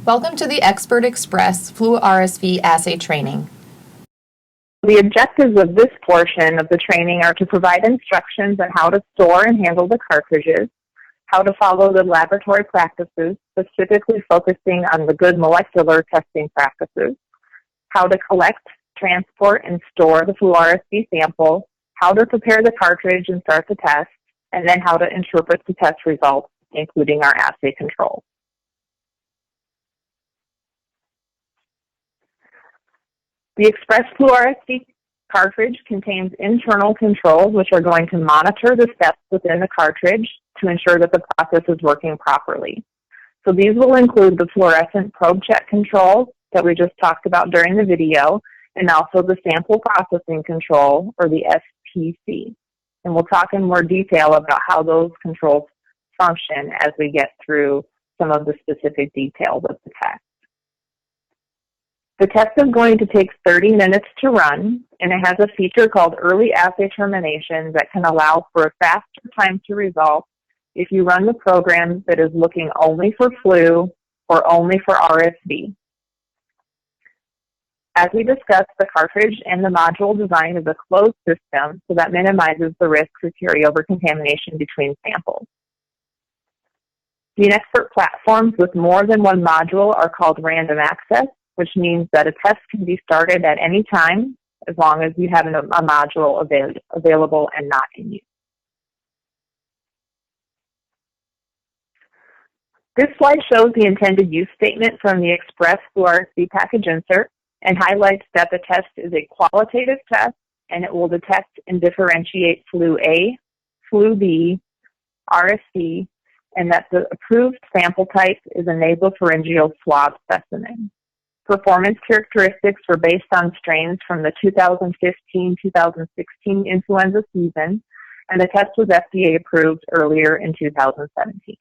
Welcome to the Expert Xpress Flu RSV Assay Training. The objectives of this portion of the training are to provide instructions on how to store and handle the cartridges, how to follow the laboratory practices, specifically focusing on the good molecular testing practices, how to collect, transport, and store the flu RSV sample, how to prepare the cartridge and start the test, and then how to interpret the test results, including our assay controls. The Xpress Flu RSV cartridge contains internal controls which are going to monitor the steps within the cartridge to ensure that the process is working properly. So these will include the fluorescent probe check control that we just talked about during the video, and also the sample processing control, or the SPC. And we'll talk in more detail about how those controls function as we get through some of the specific details of the test. The test is going to take 30 minutes to run, and it has a feature called early assay termination that can allow for a faster time to result if you run the program that is looking only for flu or only for RSV. As we discussed, the cartridge and the module design is a closed system, so that minimizes the risk for carryover contamination between samples. The expert platforms with more than one module are called random access, which means that a test can be started at any time as long as you have a module available and not in use. This slide shows the intended use statement from the Xpress Flu RSV package insert and highlights that the test is a qualitative test and it will detect and differentiate flu A, flu B, RSV, and that the approved sample type is a nasopharyngeal swab specimen. Performance characteristics were based on strains from the 2015-2016 influenza season, and the test was FDA approved earlier in 2017.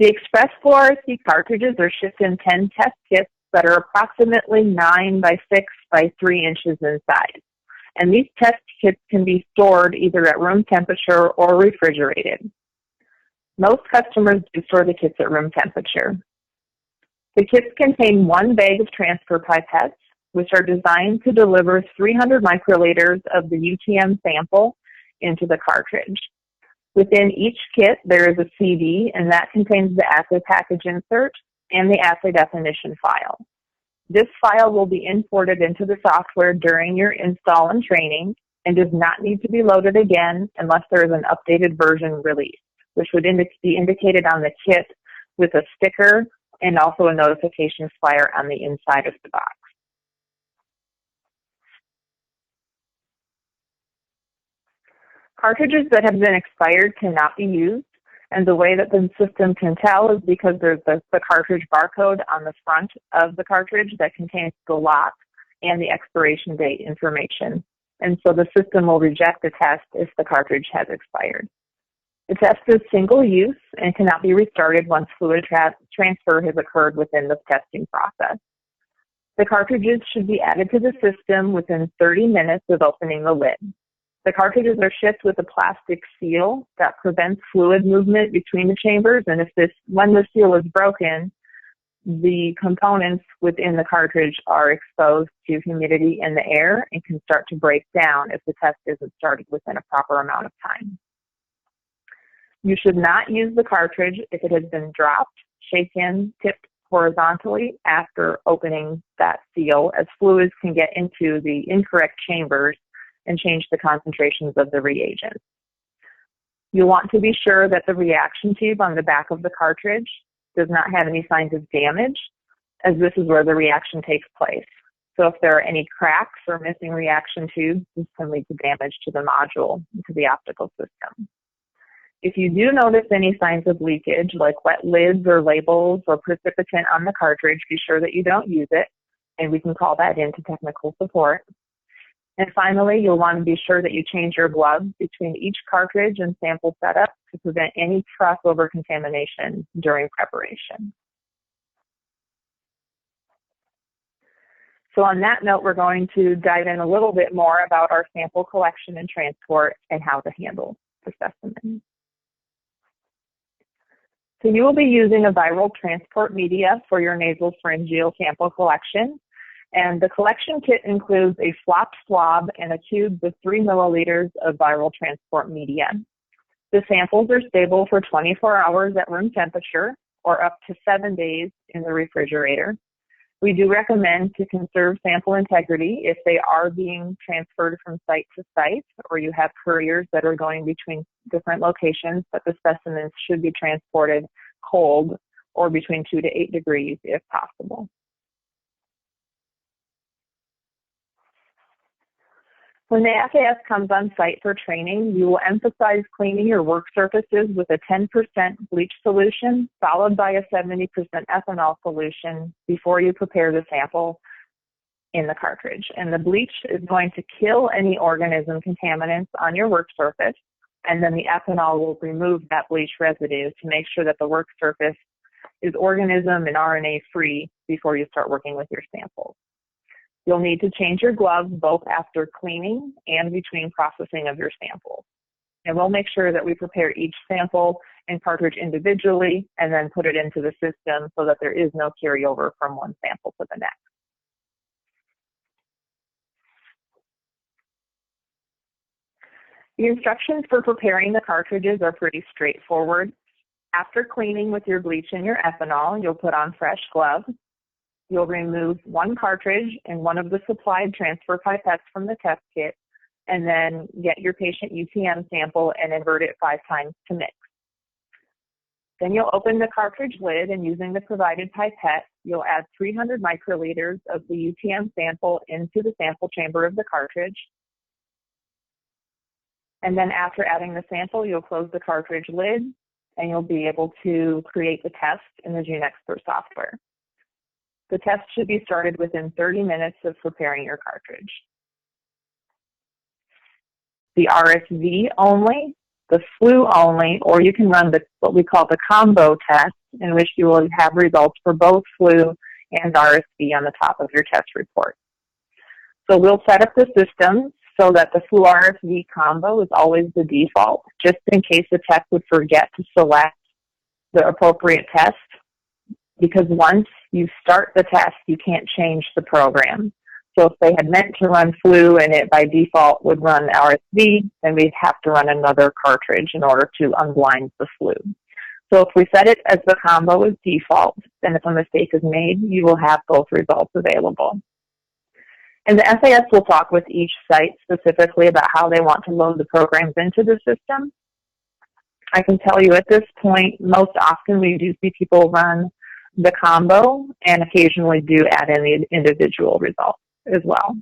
The Xpress Flu RSV cartridges are shipped in 10 test kits that are approximately 9 by 6 by 3 inches in size. And these test kits can be stored either at room temperature or refrigerated. Most customers do store the kits at room temperature. The kits contain one bag of transfer pipettes, which are designed to deliver 300 microliters of the UTM sample into the cartridge. Within each kit, there is a CD, and that contains the assay package insert and the assay definition file. This file will be imported into the software during your install and training and does not need to be loaded again unless there is an updated version released, which would be indicated on the kit with a sticker and also a notification flyer on the inside of the box. Cartridges that have been expired cannot be used, and the way that the system can tell is because there's the cartridge barcode on the front of the cartridge that contains the lot and the expiration date information. And so the system will reject the test if the cartridge has expired. The test is single use and cannot be restarted once fluid transfer has occurred within the testing process. The cartridges should be added to the system within 30 minutes of opening the lid. The cartridges are shipped with a plastic seal that prevents fluid movement between the chambers, and when the seal is broken, the components within the cartridge are exposed to humidity in the air and can start to break down if the test isn't started within a proper amount of time. You should not use the cartridge if it has been dropped, shaken, tipped horizontally after opening that seal, as fluids can get into the incorrect chambers and change the concentrations of the reagents. You'll want to be sure that the reaction tube on the back of the cartridge does not have any signs of damage, as this is where the reaction takes place. So if there are any cracks or missing reaction tubes, this can lead to damage to the module and to the optical system. If you do notice any signs of leakage, like wet lids or labels or precipitant on the cartridge, be sure that you don't use it, and we can call that in to technical support. And finally, you'll want to be sure that you change your gloves between each cartridge and sample setup to prevent any crossover contamination during preparation. So on that note, we're going to dive in a little bit more about our sample collection and transport and how to handle the specimen. So you will be using a viral transport media for your nasal pharyngeal sample collection. And the collection kit includes a flopped swab and a tube with 3 milliliters of viral transport media. The samples are stable for 24 hours at room temperature or up to 7 days in the refrigerator. We do recommend to conserve sample integrity if they are being transferred from site to site, or you have couriers that are going between different locations, but the specimens should be transported cold or between 2 to 8 degrees if possible. When the FAS comes on site for training, you will emphasize cleaning your work surfaces with a 10% bleach solution, followed by a 70% ethanol solution before you prepare the sample in the cartridge. And the bleach is going to kill any organism contaminants on your work surface, and then the ethanol will remove that bleach residue to make sure that the work surface is organism and RNA free before you start working with your samples. You'll need to change your gloves both after cleaning and between processing of your samples. And we'll make sure that we prepare each sample and cartridge individually and then put it into the system so that there is no carryover from one sample to the next. The instructions for preparing the cartridges are pretty straightforward. After cleaning with your bleach and your ethanol, you'll put on fresh gloves. You'll remove one cartridge and one of the supplied transfer pipettes from the test kit, and then get your patient UTM sample and invert it 5 times to mix. Then you'll open the cartridge lid, and using the provided pipette, you'll add 300 microliters of the UTM sample into the sample chamber of the cartridge. And then after adding the sample, you'll close the cartridge lid, and you'll be able to create the test in the GeneXpert software. The test should be started within 30 minutes of preparing your cartridge. The RSV only, the flu only, or you can run what we call the combo test, in which you will have results for both flu and RSV on the top of your test report. So we'll set up the system so that the flu RSV combo is always the default, just in case the tech would forget to select the appropriate test, because once you start the test, you can't change the program. So if they had meant to run flu and it by default would run RSV, then we'd have to run another cartridge in order to unblind the flu. So if we set it as the combo as default, then if a mistake is made, you will have both results available. And the FAS will talk with each site specifically about how they want to load the programs into the system. I can tell you at this point, most often we do see people run the combo and occasionally do add in the individual results as well.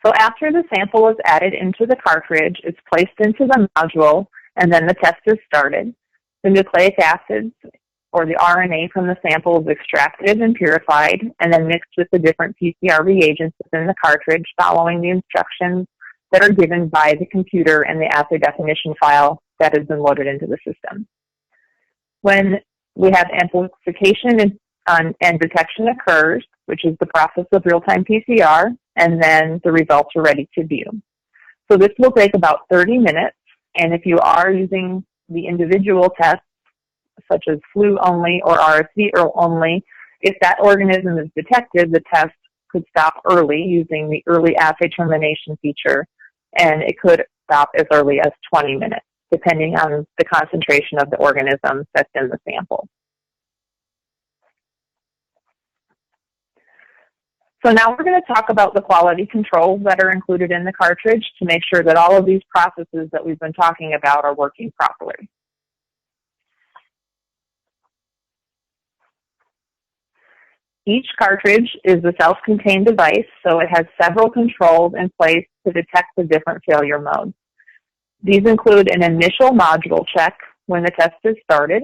So after the sample is added into the cartridge, it's placed into the module, and then the test is started. The nucleic acids or the RNA from the sample is extracted and purified and then mixed with the different PCR reagents within the cartridge following the instructions that are given by the computer and the assay definition file that has been loaded into the system. When we have amplification and detection occurs, which is the process of real-time PCR, and then the results are ready to view. So this will take about 30 minutes, and if you are using the individual tests, such as flu only or RSV only, if that organism is detected, the test could stop early using the early assay termination feature, and it could stop as early as 20 minutes, depending on the concentration of the organism that's in the sample. So now we're going to talk about the quality controls that are included in the cartridge to make sure that all of these processes that we've been talking about are working properly. Each cartridge is a self-contained device, so it has several controls in place to detect the different failure modes. These include an initial module check when the test is started,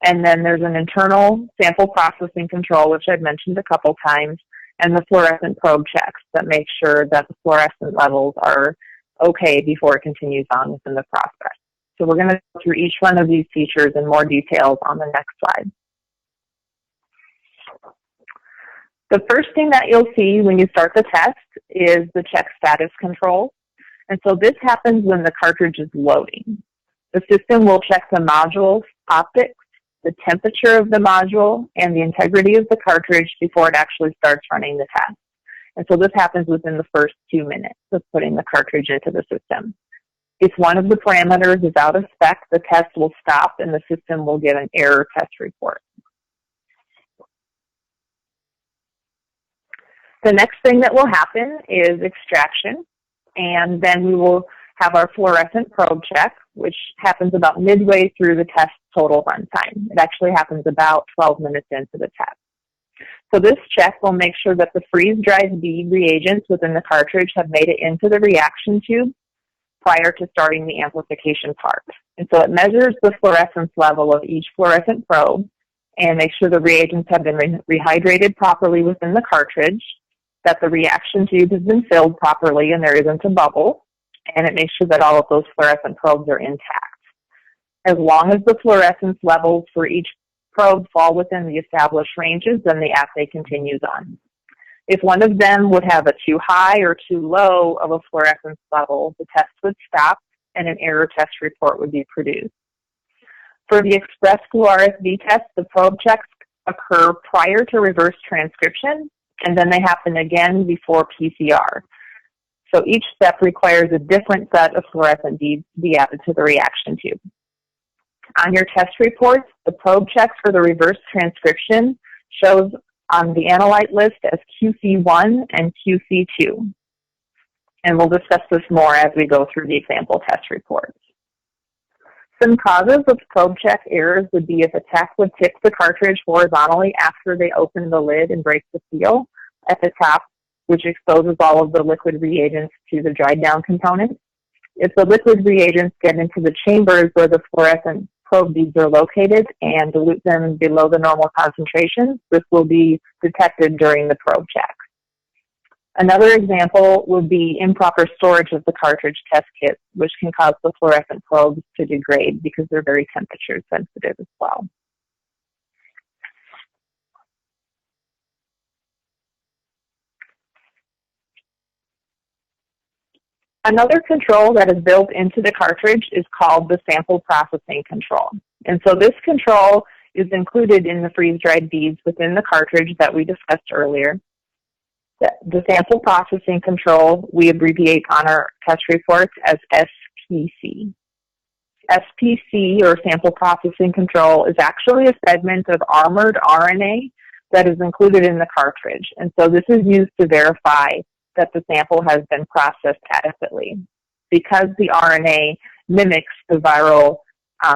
and then there's an internal sample processing control, which I've mentioned a couple times, and the fluorescent probe checks that make sure that the fluorescent levels are okay before it continues on within the process. So we're going to go through each one of these features in more details on the next slide. The first thing that you'll see when you start the test is the check status control. And so this happens when the cartridge is loading. The system will check the module's optics, the temperature of the module, and the integrity of the cartridge before it actually starts running the test. And so this happens within the first 2 minutes of putting the cartridge into the system. If one of the parameters is out of spec, the test will stop and the system will give an error test report. The next thing that will happen is extraction, and then we will have our fluorescent probe check, which happens about midway through the test total runtime. It actually happens about 12 minutes into the test. So this check will make sure that the freeze-dried bead reagents within the cartridge have made it into the reaction tube prior to starting the amplification part. And so it measures the fluorescence level of each fluorescent probe and makes sure the reagents have been rehydrated properly within the cartridge, that the reaction tube has been filled properly and there isn't a bubble, and it makes sure that all of those fluorescent probes are intact. As long as the fluorescence levels for each probe fall within the established ranges, then the assay continues on. If one of them would have a too high or too low of a fluorescence level, the test would stop and an error test report would be produced. For the Xpress flu RSV test, the probe checks occur prior to reverse transcription, and then they happen again before PCR. So each step requires a different set of fluorescent beads to be added to the reaction tube. On your test reports, the probe checks for the reverse transcription shows on the analyte list as QC1 and QC2. And we'll discuss this more as we go through the example test reports. Some causes of probe check errors would be if a tech would tip the cartridge horizontally after they open the lid and break the seal at the top, which exposes all of the liquid reagents to the dried down component. If the liquid reagents get into the chambers where the fluorescent probe beads are located and dilute them below the normal concentration, this will be detected during the probe check. Another example would be improper storage of the cartridge test kit, which can cause the fluorescent probes to degrade because they're very temperature sensitive as well. Another control that is built into the cartridge is called the sample processing control. And so this control is included in the freeze-dried beads within the cartridge that we discussed earlier. The sample processing control we abbreviate on our test reports as SPC. SPC, or sample processing control, is actually a segment of armored RNA that is included in the cartridge. And so this is used to verify that the sample has been processed adequately. Because the RNA mimics the viral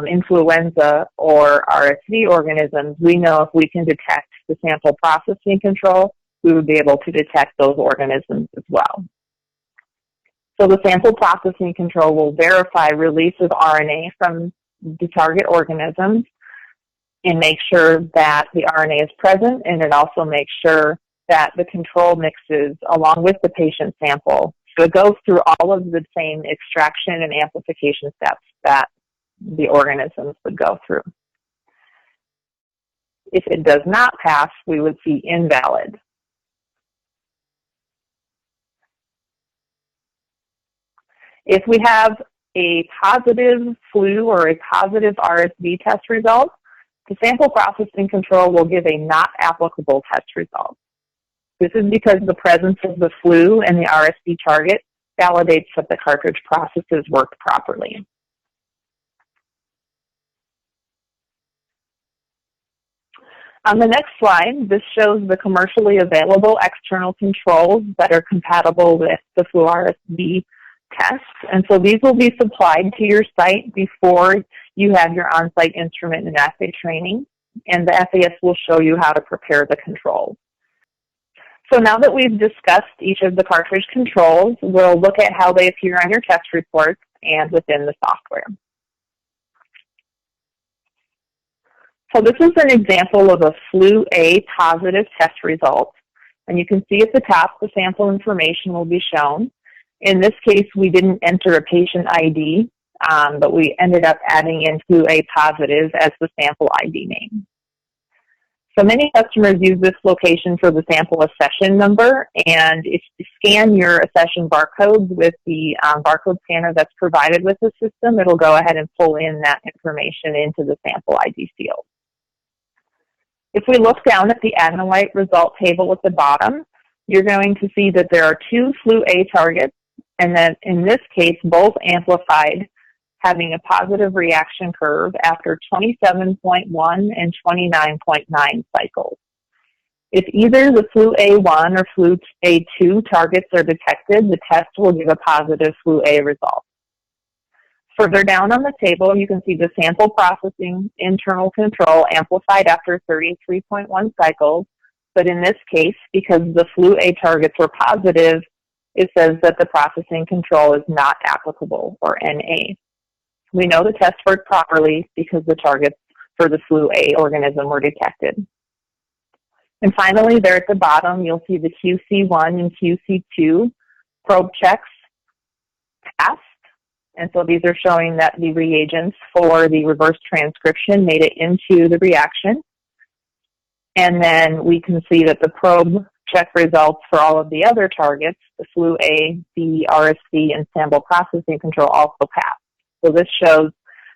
influenza or RSV organisms, we know if we can detect the sample processing control, we would be able to detect those organisms as well. So the sample processing control will verify release of RNA from the target organisms and make sure that the RNA is present, and it also makes sure that the control mixes along with the patient sample. So it goes through all of the same extraction and amplification steps that the organisms would go through. If it does not pass, we would see invalid. If we have a positive flu or a positive RSV test result, the sample processing control will give a not applicable test result. This is because the presence of the flu and the RSV target validates that the cartridge processes worked properly. On the next slide, this shows the commercially available external controls that are compatible with the flu RSV tests. And so these will be supplied to your site before you have your on-site instrument and assay training, and the FAS will show you how to prepare the controls. So now that we've discussed each of the cartridge controls, we'll look at how they appear on your test reports and within the software. So this is an example of a flu A positive test result. And you can see at the top the sample information will be shown. In this case, we didn't enter a patient ID, but we ended up adding in flu A positive as the sample ID name. So many customers use this location for the sample accession number, and if you scan your accession barcodes with the barcode scanner that's provided with the system, it'll go ahead and pull in that information into the sample ID field. If we look down at the adenolyte result table at the bottom, you're going to see that there are 2 flu A targets, and that in this case, both amplified, having a positive reaction curve after 27.1 and 29.9 cycles. If either the flu A1 or flu A2 targets are detected, the test will give a positive flu A result. Further down on the table, you can see the sample processing internal control amplified after 33.1 cycles, but in this case, because the flu A targets were positive, it says that the processing control is not applicable, or NA. We know the test worked properly because the targets for the flu A organism were detected. And finally, there at the bottom, you'll see the QC1 and QC2 probe checks passed. And so these are showing that the reagents for the reverse transcription made it into the reaction. And then we can see that the probe check results for all of the other targets, the flu A, the RSV, and sample processing control also passed. So this shows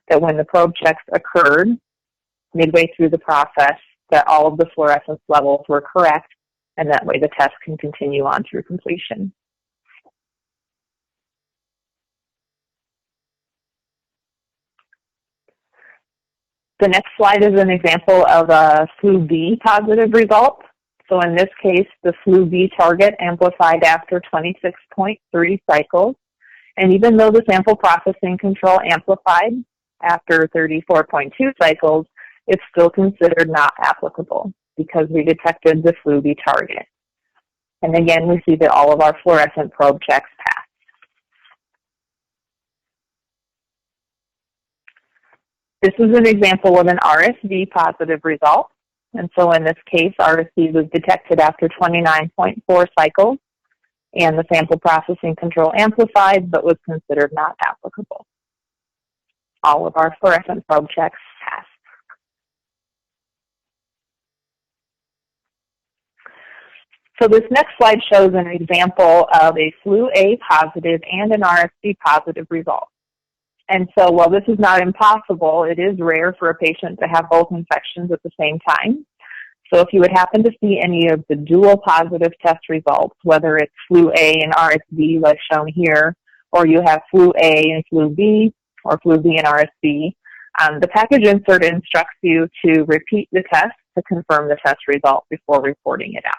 that when the probe checks occurred midway through the process, that all of the fluorescence levels were correct, and that way the test can continue on through completion. The next slide is an example of a flu B positive result. So in this case, the flu B target amplified after 26.3 cycles. And even though the sample processing control amplified after 34.2 cycles, it's still considered not applicable because we detected the flu B target. And again, we see that all of our fluorescent probe checks passed. This is an example of an RSV positive result. And so in this case, RSV was detected after 29.4 cycles, and the sample processing control amplified, but was considered not applicable. All of our fluorescent probe checks passed. So this next slide shows an example of a flu A positive and an RSV positive result. And so while this is not impossible, it is rare for a patient to have both infections at the same time. So if you would happen to see any of the dual positive test results, whether it's flu A and RSV like shown here, or you have flu A and flu B, or flu B and RSV, the package insert instructs you to repeat the test to confirm the test result before reporting it out.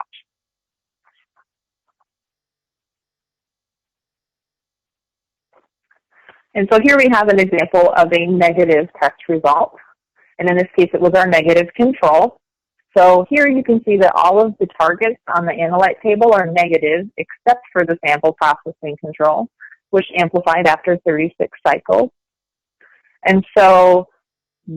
And so here we have an example of a negative test result. And in this case, it was our negative control. So here you can see that all of the targets on the analyte table are negative, except for the sample processing control, which amplified after 36 cycles. And so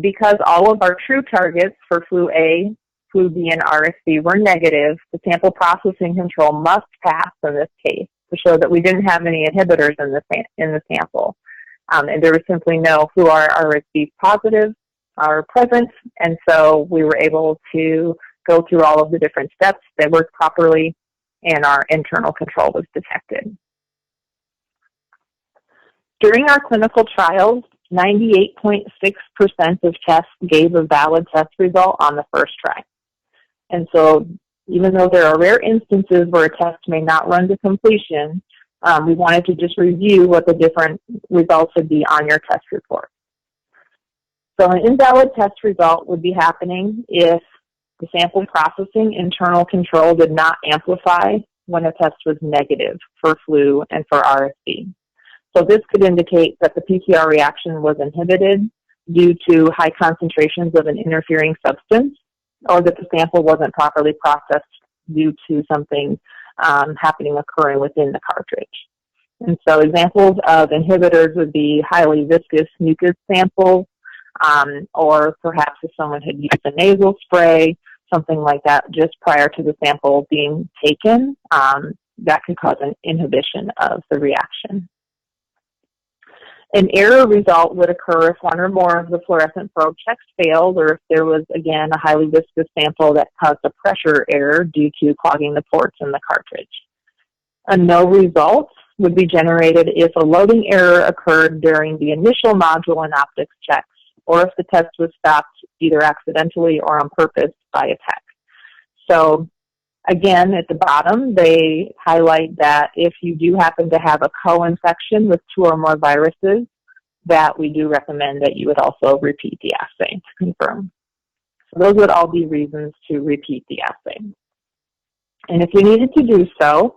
because all of our true targets for flu A, flu B, and RSV were negative, the sample processing control must pass in this case to show that we didn't have any inhibitors in the sample. And there was simply no flu or RSV positive are present, and so we were able to go through all of the different steps that worked properly, and our internal control was detected. During our clinical trials, 98.6% of tests gave a valid test result on the first try. And so even though there are rare instances where a test may not run to completion, we wanted to just review what the different results would be on your test report. So an invalid test result would be happening if the sample processing internal control did not amplify when a test was negative for flu and for RSV. So this could indicate that the PCR reaction was inhibited due to high concentrations of an interfering substance, or that the sample wasn't properly processed due to something occurring within the cartridge. And so examples of inhibitors would be highly viscous mucus samples, or perhaps if someone had used a nasal spray, something like that just prior to the sample being taken, that could cause an inhibition of the reaction. An error result would occur if one or more of the fluorescent probe checks failed, or if there was, again, a highly viscous sample that caused a pressure error due to clogging the ports in the cartridge. A no result would be generated if a loading error occurred during the initial module and optics checks, or if the test was stopped either accidentally or on purpose by a tech. So again, at the bottom, they highlight that if you do happen to have a co-infection with 2 or more viruses, that we do recommend that you would also repeat the assay to confirm. So those would all be reasons to repeat the assay. And if you needed to do so,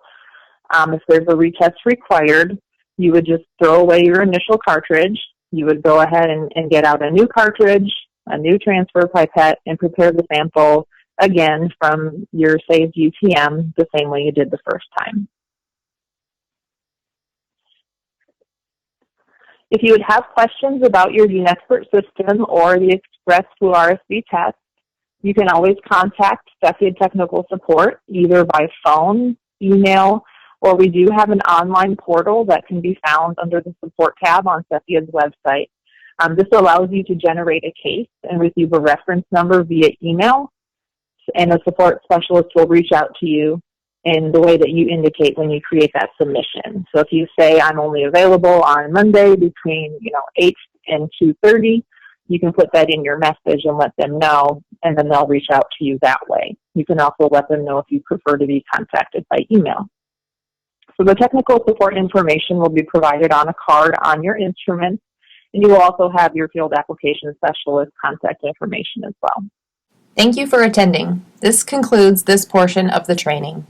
if there's a retest required, you would just throw away your initial cartridge. You would go ahead and get out a new cartridge, a new transfer pipette, and prepare the sample again from your saved UTM the same way you did the first time. If you would have questions about your Xpert system or the Xpress flu RSV test, you can always contact Cepheid Technical Support either by phone, email, or we do have an online portal that can be found under the support tab on Cepheid's website. This allows you to generate a case and receive a reference number via email, and a support specialist will reach out to you in the way that you indicate when you create that submission. So if you say, I'm only available on Monday between 8 and 2:30, you can put that in your message and let them know, and then they'll reach out to you that way. You can also let them know if you prefer to be contacted by email. So the technical support information will be provided on a card on your instrument, and you will also have your field application specialist contact information as well. Thank you for attending. This concludes this portion of the training.